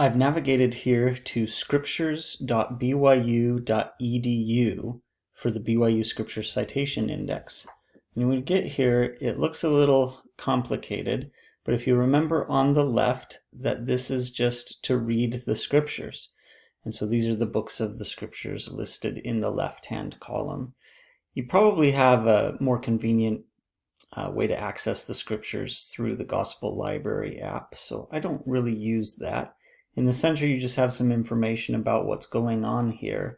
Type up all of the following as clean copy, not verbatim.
I've navigated here to scriptures.byu.edu for the BYU Scripture Citation Index. And when we get here, it looks a little complicated, but if you remember on the left that this is just to read the scriptures. And so these are the books of the scriptures listed in the left-hand column. You probably have a more convenient way to access the scriptures through the Gospel Library app, so I don't really use that. In the center, you just have some information about what's going on here.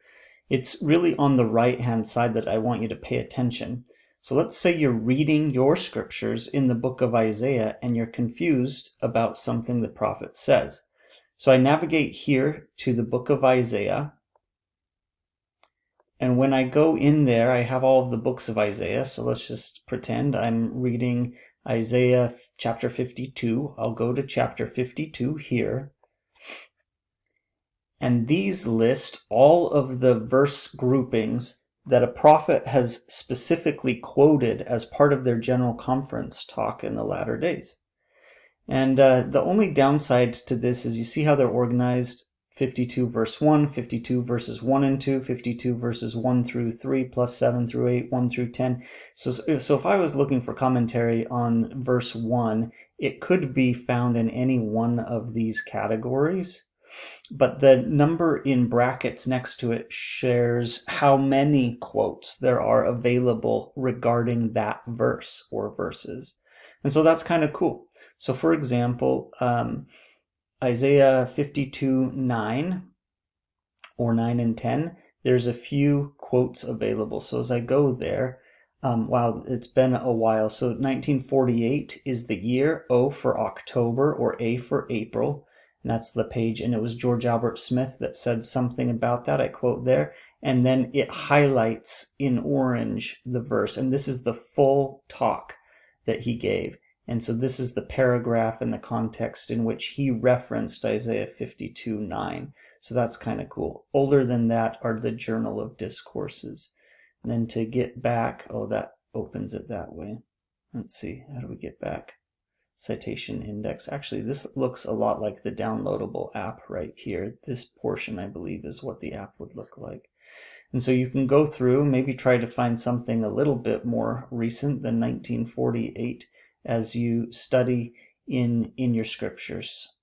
It's really on the right-hand side that I want you to pay attention. So let's say you're reading your scriptures in the book of Isaiah and you're confused about something the prophet says. So I navigate here to the book of Isaiah. And when I go in there, I have all of the books of Isaiah. So let's just pretend I'm reading Isaiah chapter 52. I'll go to chapter 52 here. And these list all of the verse groupings that a prophet has specifically quoted as part of their general conference talk in the latter days. And the only downside to this is you see how they're organized. 52 verse 1, 52 verses 1 and 2, 52 verses 1 through 3, plus 7 through 8, 1 through 10. So if I was looking for commentary on verse 1, it could be found in any one of these categories. But the number in brackets next to it shares how many quotes there are available regarding that verse or verses. And so that's kind of cool. So for example, Isaiah 52:9 or 9 and 10, there's a few quotes available. So as I go there, wow, it's been a while. So 1948 is the year, O for October or A for April. And that's the page. And it was George Albert Smith that said something about that. I quote there. And then it highlights in orange the verse. And this is the full talk that he gave. And so this is the paragraph and the context in which he referenced Isaiah 52:9. So that's kind of cool. Older than that are the Journal of Discourses. And then to get back, oh, that opens it that way. Let's see, how do we get back? Citation Index. Actually, this looks a lot like the downloadable app right here. This portion, I believe, is what the app would look like. And so you can go through, maybe try to find something a little bit more recent than 1948 as you study in your scriptures.